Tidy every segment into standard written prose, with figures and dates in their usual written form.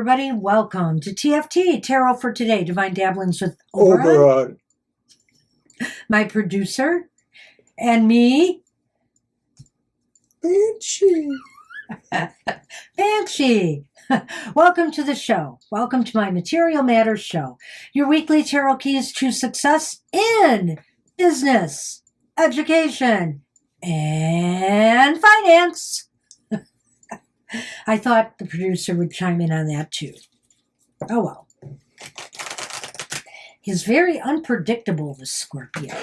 everybody. Welcome to TFT, Tarot for Today, Divine Dabblings with Oberon, Oberon. my producer, and me, Banshee. Banshee. Welcome to the show. Welcome to my Material Matters show, your weekly tarot keys to success in business, education, and finance. I thought the producer would chime in on that too. Oh well. He's very unpredictable, this Scorpio.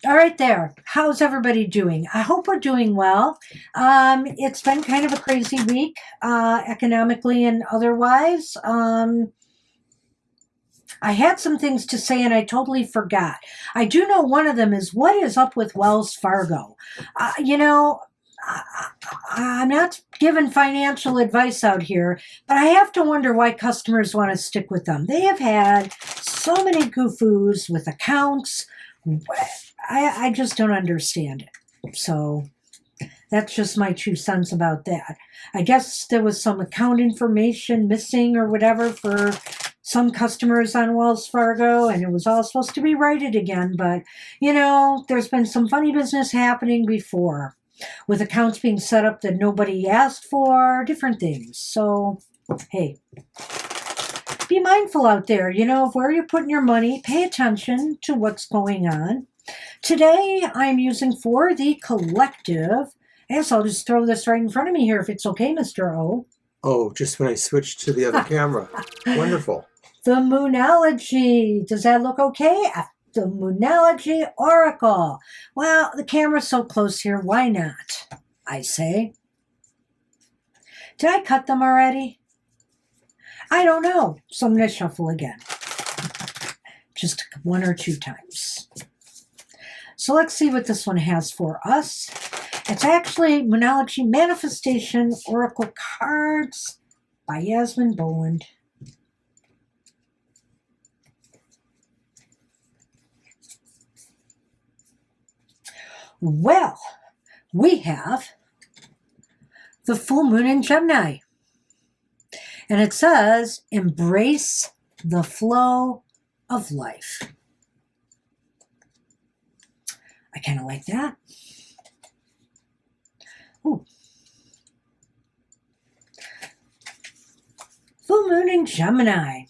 All right there. How's everybody doing? I hope we're doing well. It's been kind of a crazy week, economically and otherwise. I had some things to say and I totally forgot. I do know one of them is, what is up with Wells Fargo? I'm not giving financial advice out here, but I have to wonder why customers want to stick with them. They have had so many goofoos with accounts. I just don't understand it. So that's just my 2 cents about that. I guess there was some account information missing or whatever for some customers on Wells Fargo, and it was all supposed to be righted again. But, there's been some funny business happening before, with accounts being set up that nobody asked for, different things. So, hey, be mindful out there, of where you're putting your money. Pay attention to what's going on. Today, I'm using for the collective. I guess I'll just throw this right in front of me here if it's okay, Mr. O. Oh, just when I switched to the other camera. Wonderful. The Moonology. Does that look okay? The Moonology Oracle. Well, the camera's so close here. Why not? I say. Did I cut them already? I don't know. So I'm going to shuffle again. Just 1 or 2 times. So let's see what this one has for us. It's actually Moonology Manifestation Oracle Cards by Yasmin Boland. Well, we have the full moon in Gemini. And it says, embrace the flow of life. I kind of like that. Ooh. Full moon in Gemini.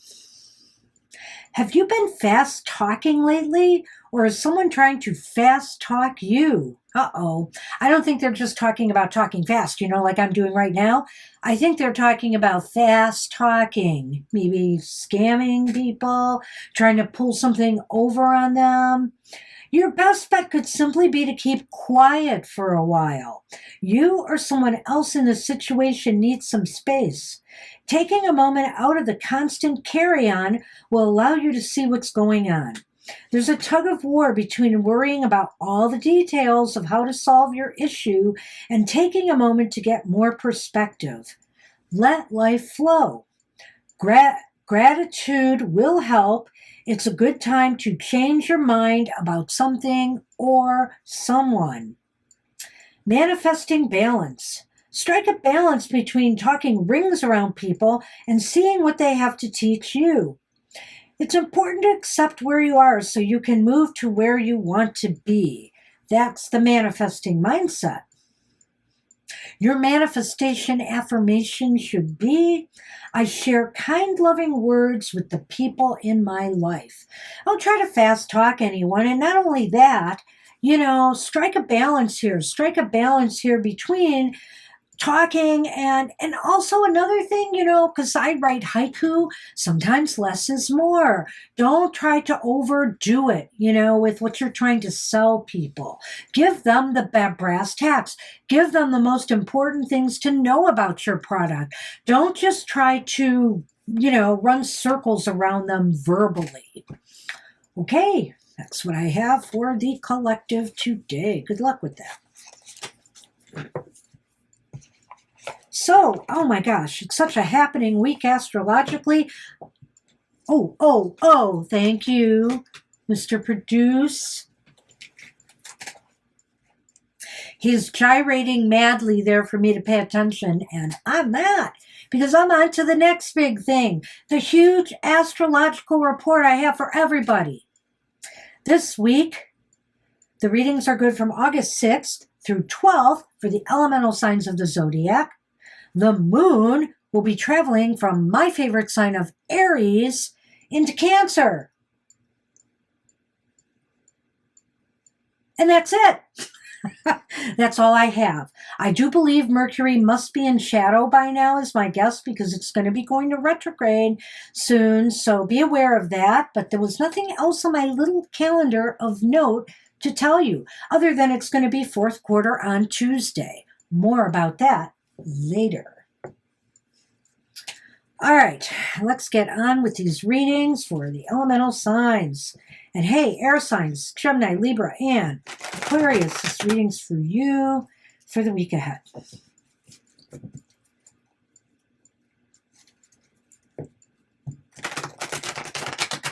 Have you been fast talking lately? Or is someone trying to fast talk you? Uh-oh. I don't think they're just talking about talking fast, like I'm doing right now. I think they're talking about fast talking. Maybe scamming people, trying to pull something over on them. Your best bet could simply be to keep quiet for a while. You or someone else in the situation needs some space. Taking a moment out of the constant carry-on will allow you to see what's going on. There's a tug of war between worrying about all the details of how to solve your issue and taking a moment to get more perspective. Let life flow. Gratitude will help. It's a good time to change your mind about something or someone. Manifesting balance. Strike a balance between talking rings around people and seeing what they have to teach you. It's important to accept where you are so you can move to where you want to be. That's the manifesting mindset. Your manifestation affirmation should be, I share kind, loving words with the people in my life. Don't try to fast talk anyone. And not only that, strike a balance here. Strike a balance here between talking and also another thing, because I write haiku, sometimes less is more. Don't try to overdo it, with what you're trying to sell people. Give them the brass tacks. Give them the most important things to know about your product. Don't just try to, run circles around them verbally. Okay, that's what I have for the collective today. Good luck with that. So, oh my gosh, it's such a happening week astrologically. Oh, thank you, Mr. Produce. He's gyrating madly there for me to pay attention, and I'm not. because I'm on to the next big thing, the huge astrological report I have for everybody. This week, the readings are good from August 6th through 12th for the elemental signs of the zodiac. The moon will be traveling from my favorite sign of Aries into Cancer. And that's it. That's all I have. I do believe Mercury must be in shadow by now is my guess, because it's going to be going to retrograde soon. So be aware of that. But there was nothing else on my little calendar of note to tell you, other than it's going to be fourth quarter on Tuesday. More about that later. All right, let's get on with these readings for the elemental signs. And hey, air signs, Gemini, Libra, and Aquarius, this reading's for you for the week ahead.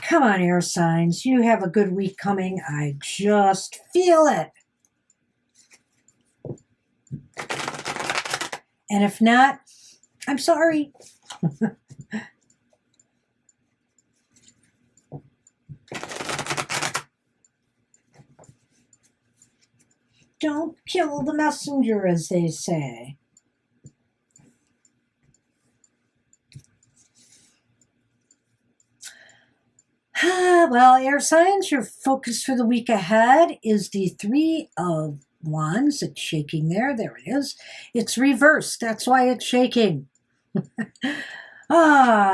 Come on, air signs, you have a good week coming. I just feel it. And if not, I'm sorry. Don't kill the messenger, as they say. Well, air signs, your focus for the week ahead is the Three of Wands. It's shaking there. There it is. It's reversed. That's why it's shaking.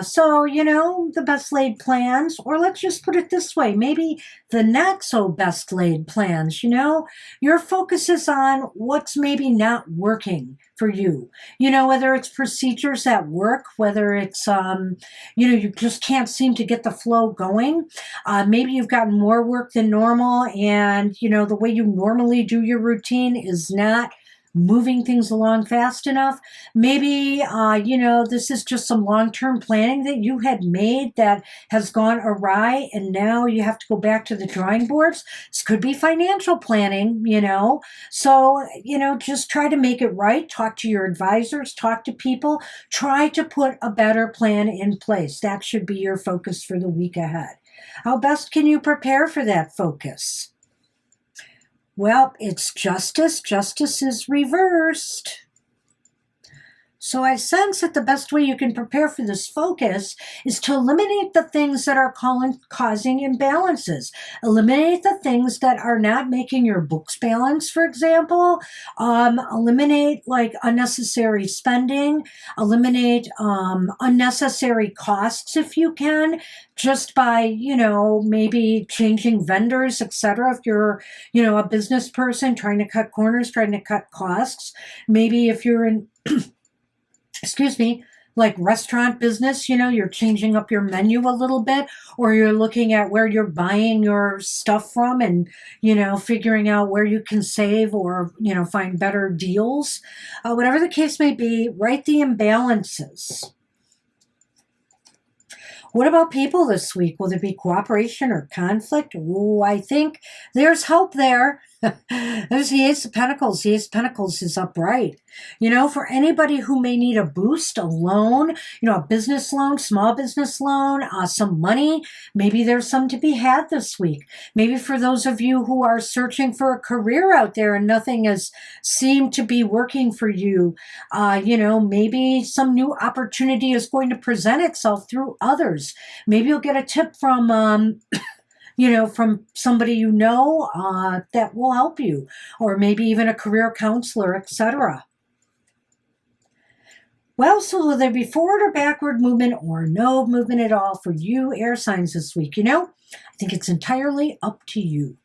So, the best laid plans, or let's just put it this way, maybe the not so best laid plans, your focus is on what's maybe not working for you, whether it's procedures at work, whether it's, you just can't seem to get the flow going. Maybe you've got more work than normal, and, the way you normally do your routine is not moving things along fast enough. Maybe, this is just some long-term planning that you had made that has gone awry, and now you have to go back to the drawing boards. This could be financial planning, So, just try to make it right. Talk to your advisors, talk to people, try to put a better plan in place. That should be your focus for the week ahead. How best can you prepare for that focus? Well, it's justice. Justice is reversed. So I sense that the best way you can prepare for this focus is to eliminate the things that are causing imbalances. Eliminate the things that are not making your books balance, for example. Eliminate unnecessary spending. Eliminate unnecessary costs if you can, just by, maybe changing vendors, etc. If you're, a business person trying to cut corners, trying to cut costs. Maybe if you're in like restaurant business, you're changing up your menu a little bit, or you're looking at where you're buying your stuff from and, figuring out where you can save or, find better deals. Whatever the case may be, write the imbalances. What about people this week? Will there be cooperation or conflict? Oh, I think there's hope there. There's the Ace of Pentacles. The Ace of Pentacles is upright. For anybody who may need a boost, a loan, a business loan, small business loan, some money, maybe there's some to be had this week. Maybe for those of you who are searching for a career out there and nothing has seemed to be working for you, maybe some new opportunity is going to present itself through others. Maybe you'll get a tip from, from somebody that will help you, or maybe even a career counselor, etc. Well, so will there be forward or backward movement or no movement at all for you air signs this week? I think it's entirely up to you.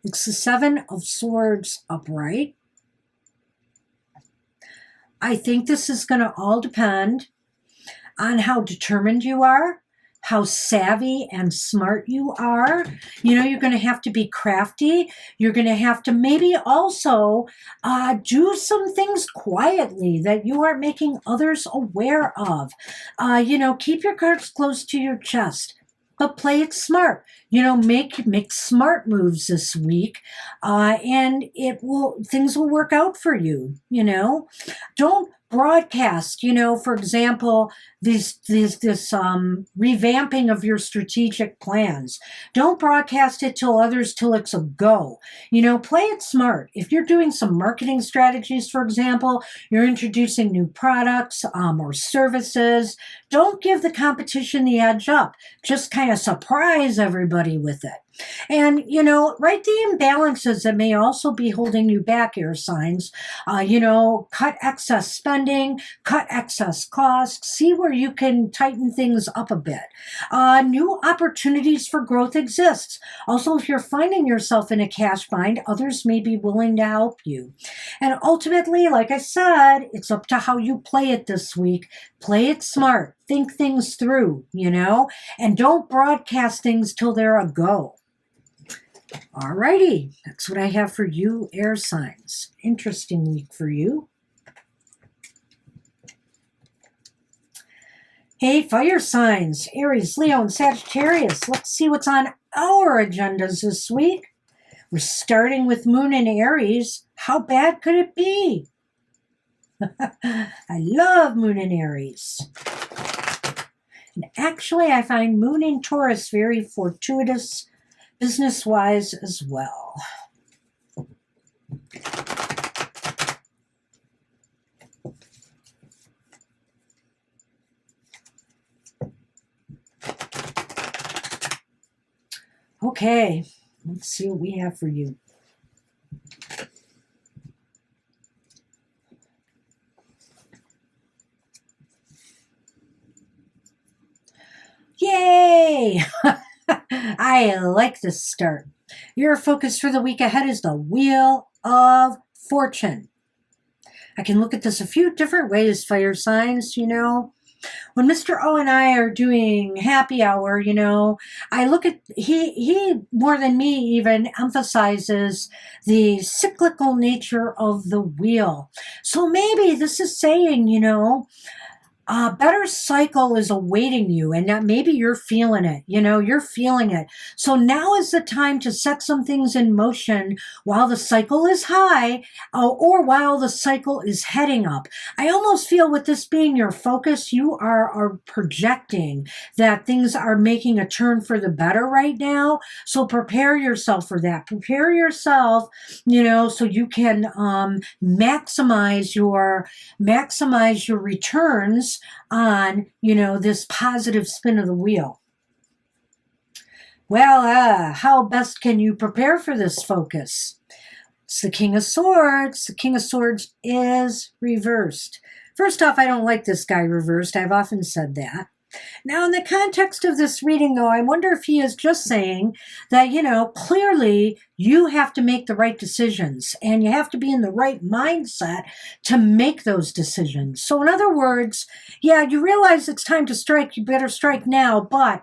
It's the Seven of Swords upright. I think this is going to all depend on how determined you are, how savvy and smart you are. You're going to have to be crafty. You're going to have to maybe also do some things quietly that you aren't making others aware of. Keep your cards close to your chest, but play it smart. Make smart moves this week, and things will work out for you. Don't broadcast, for example, this revamping of your strategic plans. Don't broadcast it till it's a go. Play it smart. If you're doing some marketing strategies, for example, you're introducing new products or services, don't give the competition the edge up. Just kind of surprise everybody with it. And, write the imbalances that may also be holding you back, air signs. Cut excess spending, cut excess costs, see where you can tighten things up a bit. New opportunities for growth exists. Also, if you're finding yourself in a cash bind, others may be willing to help you. And ultimately, like I said, it's up to how you play it this week. Play it smart. Think things through, and don't broadcast things till they're a go. Alrighty, that's what I have for you, air signs. Interesting week for you. Hey, fire signs, Aries, Leo, and Sagittarius. Let's see what's on our agendas this week. We're starting with Moon in Aries. How bad could it be? I love Moon in Aries. And actually, I find Moon in Taurus very fortuitous business-wise as well. Okay, let's see what we have for you. Yay! I like this start. Your focus for the week ahead is the Wheel of Fortune. I can look at this a few different ways, fire signs, When Mr. O and I are doing happy hour, I look at, he more than me even emphasizes the cyclical nature of the wheel. So maybe this is saying, a better cycle is awaiting you, and that maybe you're feeling it. You're feeling it. So now is the time to set some things in motion while the cycle is high or while the cycle is heading up. I almost feel with this being your focus, you are projecting that things are making a turn for the better right now. So prepare yourself for that. Prepare yourself, so you can maximize your returns on, this positive spin of the wheel. Well, how best can you prepare for this focus? It's the King of Swords. The King of Swords is reversed. First off, I don't like this guy reversed. I've often said that. Now, in the context of this reading, though, I wonder if he is just saying that, clearly you have to make the right decisions and you have to be in the right mindset to make those decisions. So in other words, yeah, you realize it's time to strike. You better strike now, but,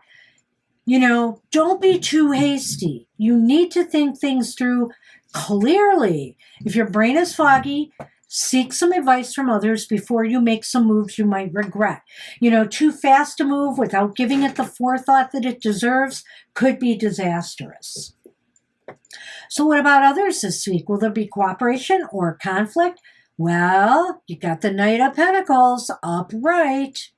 don't be too hasty. You need to think things through clearly. If your brain is foggy, seek some advice from others before you make some moves you might regret. Too fast to move without giving it the forethought that it deserves could be disastrous. So what about others this week? Will there be cooperation or conflict? Well, you got the Knight of Pentacles upright.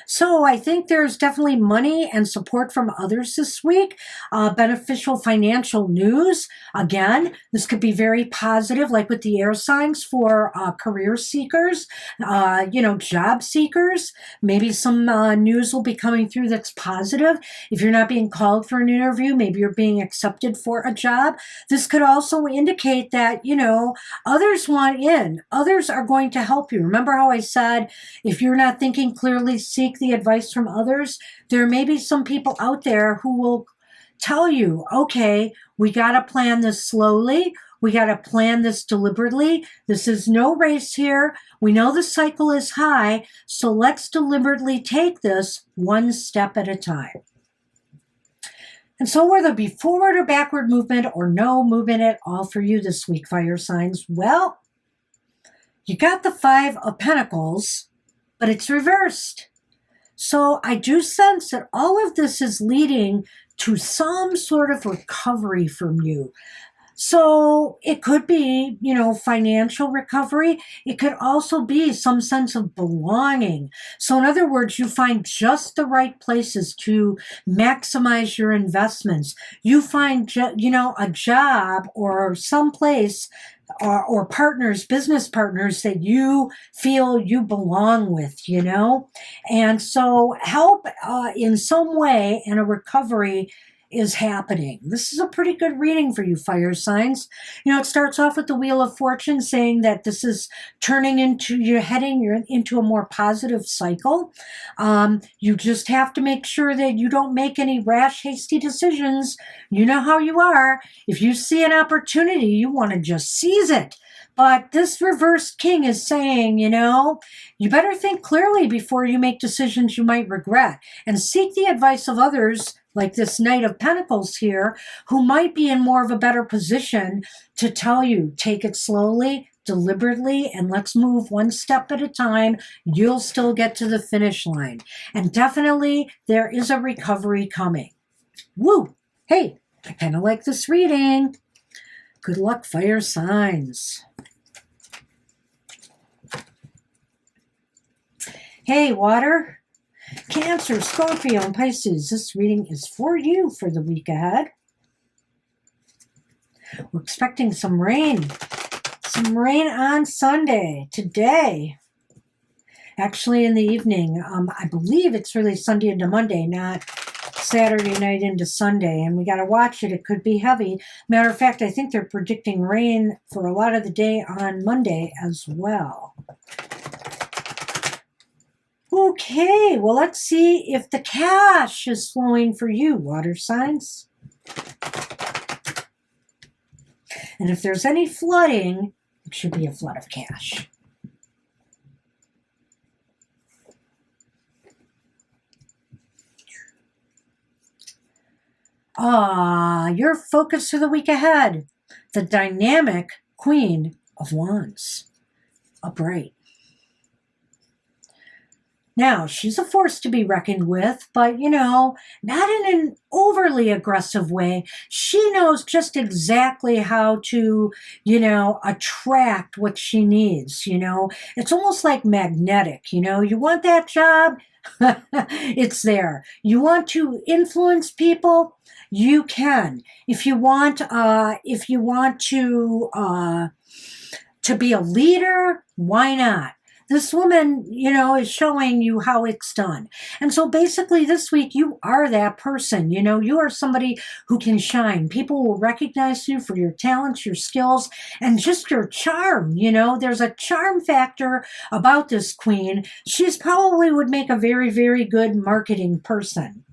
So I think there's definitely money and support from others this week. Beneficial financial news. Again, this could be very positive, like with the air signs for career seekers, job seekers. Maybe some news will be coming through that's positive. If you're not being called for an interview, maybe you're being accepted for a job. This could also indicate that, others want in. Others are going to help you. Remember how I said, if you're not thinking clearly, seek the advice from others. There may be some people out there who will tell you, okay, we got to plan this slowly. We got to plan this deliberately. This is no race here. We know the cycle is high, so let's deliberately take this one step at a time. And so will there be forward or backward movement or no movement at all for you this week, fire signs? Well, you got the Five of Pentacles, but it's reversed. So I do sense that all of this is leading to some sort of recovery from you. So it could be, financial recovery. It could also be some sense of belonging. So in other words, you find just the right places to maximize your investments. You find, a job or some place or partners, business partners that you feel you belong with. And so help in some way and a recovery is happening. This is a pretty good reading for you, fire signs. It starts off with the Wheel of Fortune saying that this is turning into, you're into a more positive cycle. You just have to make sure that you don't make any rash, hasty decisions. You know how you are. If you see an opportunity, you want to just seize it. But this reversed king is saying, you better think clearly before you make decisions you might regret, and seek the advice of others, like this Knight of Pentacles here, who might be in more of a better position to tell you, take it slowly, deliberately, and let's move one step at a time. You'll still get to the finish line. And definitely there is a recovery coming. Woo! Hey, I kind of like this reading. Good luck, fire signs. Hey, water, Cancer, Scorpio, and Pisces. This reading is for you for the week ahead. We're expecting some rain. Some rain on Sunday, today. Actually, in the evening. I believe it's really Sunday into Monday, not Saturday night into Sunday. And we got to watch it. It could be heavy. Matter of fact, I think they're predicting rain for a lot of the day on Monday as well. Okay, well, let's see if the cash is flowing for you, water signs. And if there's any flooding, it should be a flood of cash. Your focus for the week ahead. The dynamic Queen of Wands. Upright. Now, she's a force to be reckoned with, but, not in an overly aggressive way. She knows just exactly how to, attract what she needs, It's almost like magnetic, You want that job? It's there. You want to influence people? You can. If you want to be a leader, why not? This woman, is showing you how it's done. And so basically this week, you are that person. You are somebody who can shine. People will recognize you for your talents, your skills, and just your charm. There's a charm factor about this queen. She's probably would make a very, very good marketing person.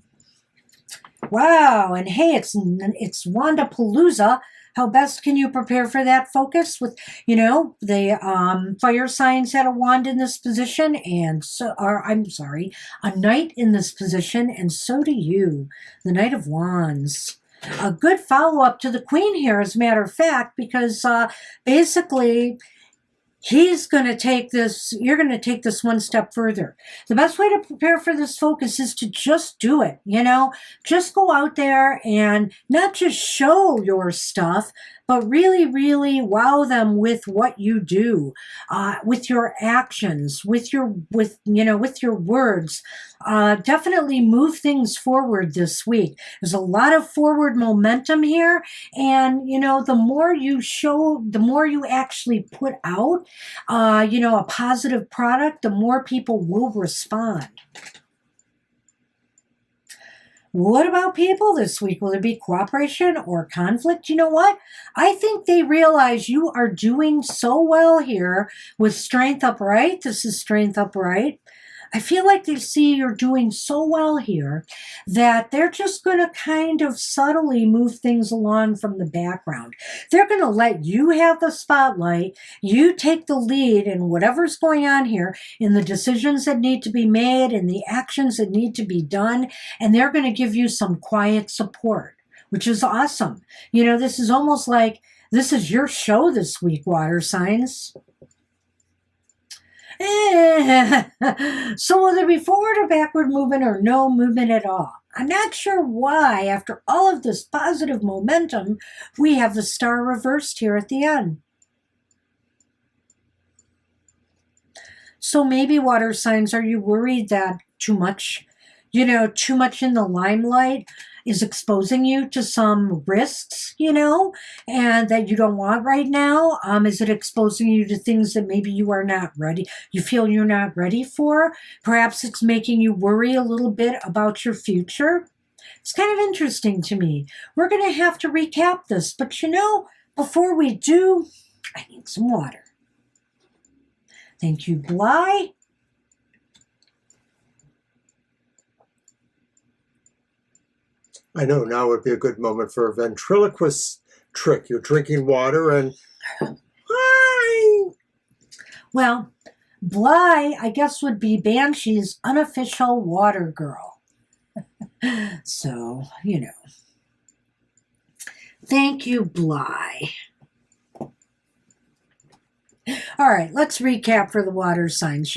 Wow. And hey, it's Wandapalooza. How best can you prepare for that focus with, the fire signs had a wand in this position, and a knight in this position, and so do you, the Knight of Wands. A good follow-up to the Queen here, as a matter of fact, because basically you're going to take this one step further. The best way to prepare for this focus is to just do it, Just go out there and not just show your stuff, but really, really wow them with what you do, with your actions, with your words. Definitely move things forward this week. There's a lot of forward momentum here, and the more you show, the more you actually put out, a positive product, the more people will respond. What about people this week? Will there be cooperation or conflict? You know what? I think they realize you are doing so well here with Strength Upright. This is Strength Upright. I feel like they see you're doing so well here that they're just going to kind of subtly move things along from the background. They're going to let you have the spotlight. You take the lead in whatever's going on here, in the decisions that need to be made, in the actions that need to be done, and they're going to give you some quiet support, which is awesome. This is almost like this is your show this week, water signs. So will there be forward or backward movement or no movement at all? I'm not sure why, after all of this positive momentum, we have the star reversed here at the end. So maybe, water signs, are you worried that too much in the limelight is exposing you to some risks, and that you don't want right now? Is it exposing you to things that maybe you are not ready, you feel you're not ready for? Perhaps it's making you worry a little bit about your future. It's kind of interesting to me. We're going to have to recap this, but before we do, I need some water. Thank you, Bly. I know now would be a good moment for a ventriloquist trick. You're drinking water and hi. Well, Bly, I guess, would be Banshee's unofficial water girl. So, Thank you, Bly. All right, let's recap for the water signs.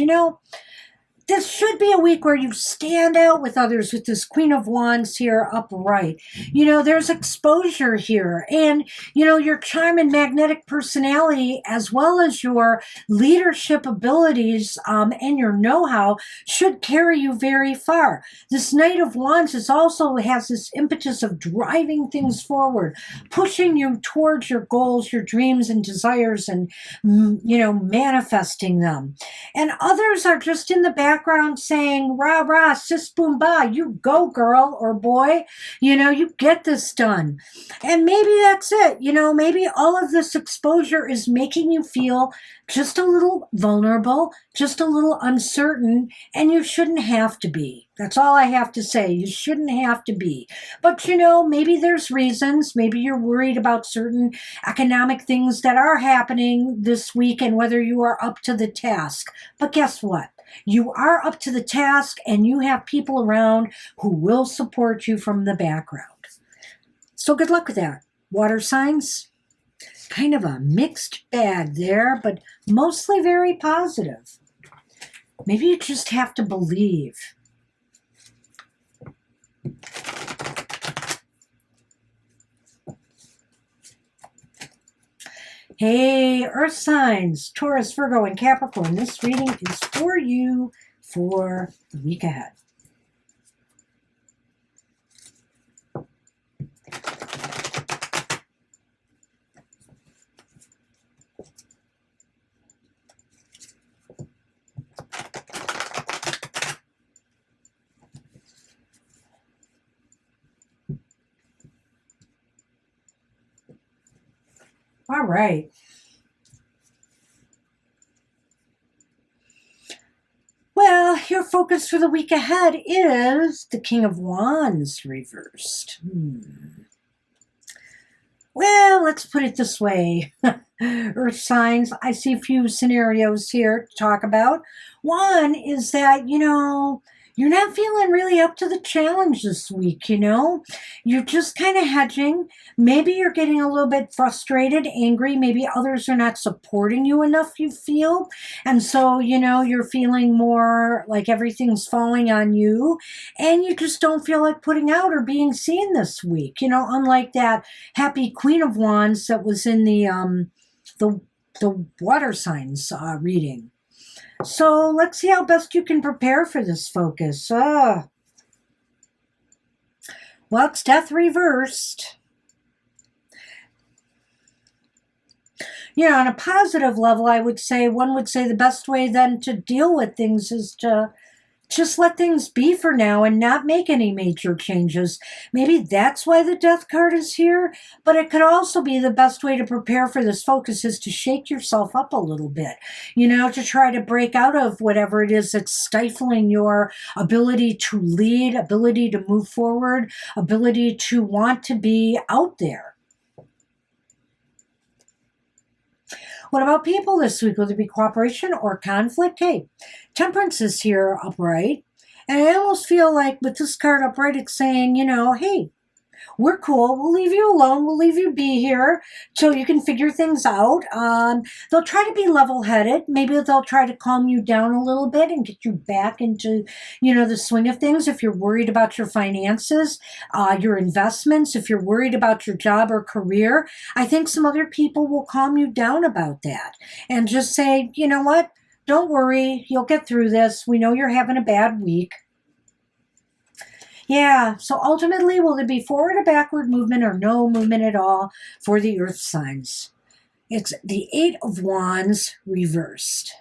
This should be a week where you stand out with others with this Queen of Wands here upright. There's exposure here. And, your charm and magnetic personality, as well as your leadership abilities and your know-how, should carry you very far. This Knight of Wands also has this impetus of driving things forward, pushing you towards your goals, your dreams and desires, and, manifesting them. And others are just in the background saying, rah, rah, sis, boom, bah, you go, girl or boy, you get this done. And maybe that's it. Maybe all of this exposure is making you feel just a little vulnerable, just a little uncertain, and you shouldn't have to be. That's all I have to say. You shouldn't have to be. But, maybe there's reasons. Maybe you're worried about certain economic things that are happening this week and whether you are up to the task. But guess what? You are up to the task, and you have people around who will support you from the background. So good luck with that. Water signs, kind of a mixed bag there, but mostly very positive. Maybe you just have to believe. Hey, Earth signs, Taurus, Virgo, and Capricorn. This reading is for you for the week ahead. All right. Well, your focus for the week ahead is the King of Wands reversed. Well, let's put it this way. Earth signs, I see a few scenarios here to talk about. One is that, you're not feeling really up to the challenge this week, You're just kind of hedging. Maybe you're getting a little bit frustrated, angry. Maybe others are not supporting you enough, you feel. And so, you're feeling more like everything's falling on you. And you just don't feel like putting out or being seen this week. Unlike that happy Queen of Wands that was in the water signs reading. So let's see how best you can prepare for this focus. Well, it's death reversed. On a positive level, one would say the best way then to deal with things is to just let things be for now and not make any major changes. Maybe that's why the death card is here, but it could also be the best way to prepare for this focus is to shake yourself up a little bit, to try to break out of whatever it is that's stifling your ability to lead, ability to move forward, ability to want to be out there. What about people this week? Will there be cooperation or conflict? Hey, Temperance is here upright. And I almost feel like with this card upright, it's saying, hey, we're cool. We'll leave you alone. We'll leave you be here so you can figure things out. They'll try to be level-headed. Maybe they'll try to calm you down a little bit and get you back into, the swing of things. If you're worried about your finances, your investments, if you're worried about your job or career, I think some other people will calm you down about that and just say, you know what? Don't worry. You'll get through this. We know you're having a bad week. Yeah, so ultimately, will there be forward or backward movement or no movement at all for the earth signs? It's the Eight of Wands reversed.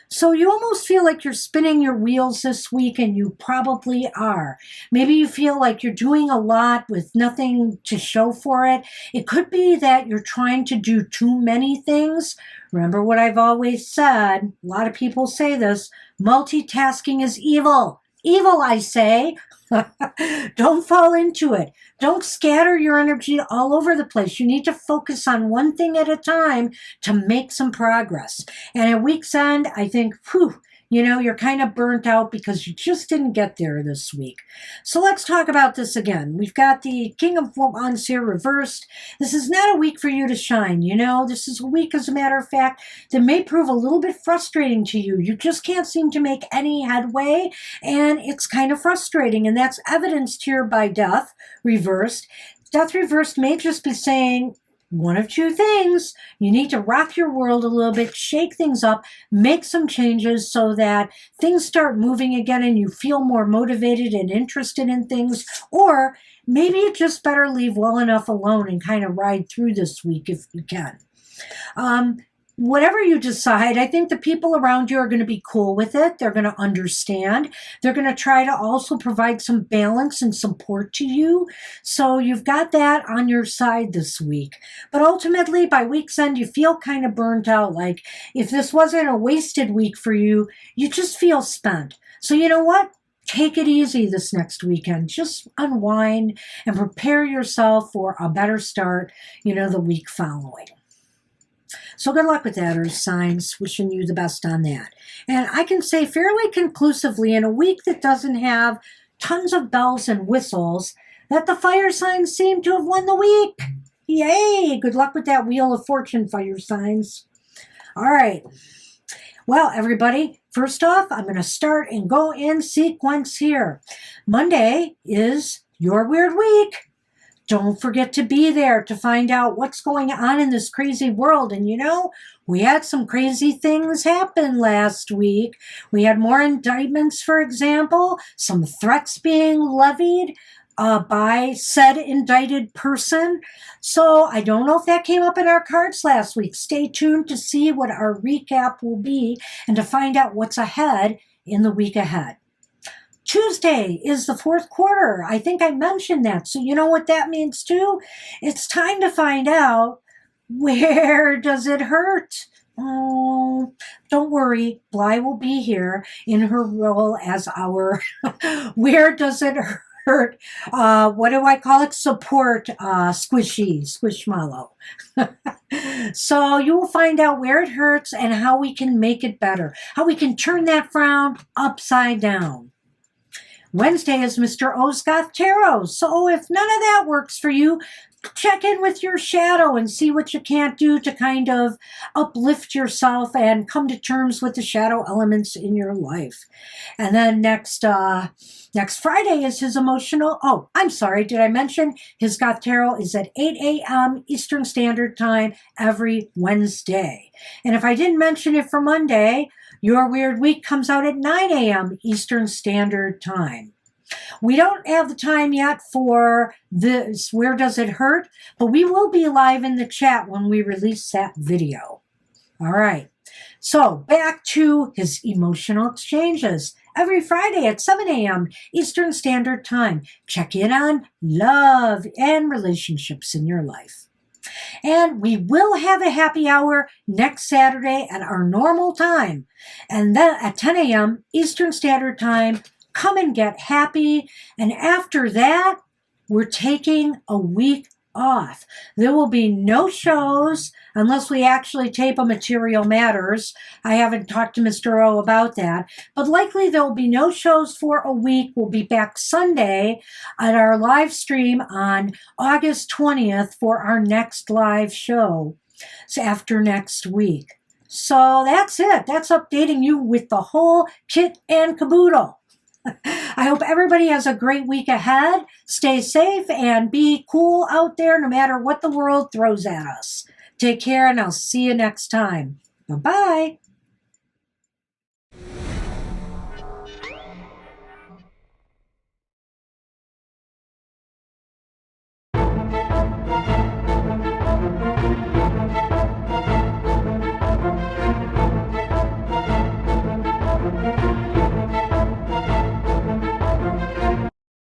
So you almost feel like you're spinning your wheels this week, and you probably are. Maybe you feel like you're doing a lot with nothing to show for it. It could be that you're trying to do too many things. Remember what I've always said, a lot of people say this, multitasking is evil. Evil, I say. Don't fall into it. Don't scatter your energy all over the place. You need to focus on one thing at a time to make some progress. And at week's end, I think, you're kind of burnt out because you just didn't get there this week. So let's talk about this again. We've got the King of Wands here reversed. This is not a week for you to shine. This is a week, as a matter of fact, that may prove a little bit frustrating to you. You just can't seem to make any headway, and it's kind of frustrating. And that's evidenced here by Death reversed. Death reversed may just be saying, one of two things. You need to rock your world a little bit, shake things up, make some changes so that things start moving again and you feel more motivated and interested in things. Or maybe you just better leave well enough alone and kind of ride through this week if you can. Whatever you decide, I think the people around you are going to be cool with it. They're going to understand. They're going to try to also provide some balance and support to you. So you've got that on your side this week. But ultimately, by week's end, you feel kind of burnt out. Like if this wasn't a wasted week for you, you just feel spent. So you know what? Take it easy this next weekend. Just unwind and prepare yourself for a better start, the week following. So good luck with that, Earth signs. Wishing you the best on that. And I can say fairly conclusively, in a week that doesn't have tons of bells and whistles, that the fire signs seem to have won the week. Yay! Good luck with that Wheel of Fortune, fire signs. All right. Well, everybody, first off, I'm going to start and go in sequence here. Monday is your weird week. Don't forget to be there to find out what's going on in this crazy world. And we had some crazy things happen last week. We had more indictments, for example, some threats being levied by said indicted person. So I don't know if that came up in our cards last week. Stay tuned to see what our recap will be and to find out what's ahead in the week ahead. Tuesday is the fourth quarter. I think I mentioned that. So you know what that means too? It's time to find out, where does it hurt? Oh, don't worry. Bly will be here in her role as our where does it hurt? What do I call it? Support squishmallow. So you will find out where it hurts and how we can make it better. How we can turn that frown upside down. Wednesday is Mr. Osgoth Tarot. So if none of that works for you, check in with your shadow and see what you can't do to kind of uplift yourself and come to terms with the shadow elements in your life. And then next Friday is his emotional... Oh, I'm sorry. Did I mention his Goth Tarot is at 8 a.m. Eastern Standard Time every Wednesday. And if I didn't mention it for Monday... Your Weird Week comes out at 9 a.m. Eastern Standard Time. We don't have the time yet for this, Where Does It Hurt? But we will be live in the chat when we release that video. All right. So back to his emotional exchanges. Every Friday at 7 a.m. Eastern Standard Time. Check in on love and relationships in your life. And we will have a happy hour next Saturday at our normal time. And then at 10 a.m. Eastern Standard Time, come and get happy. And after that, we're taking a week off. There will be no shows unless we actually tape a Material Matters. I haven't talked to Mr. O about that, but likely there will be no shows for a week. We'll be back Sunday at our live stream on August 20th for our next live show. So after next week. So that's it. That's updating you with the whole kit and caboodle. I hope everybody has a great week ahead. Stay safe and be cool out there no matter what the world throws at us. Take care, and I'll see you next time. Bye-bye.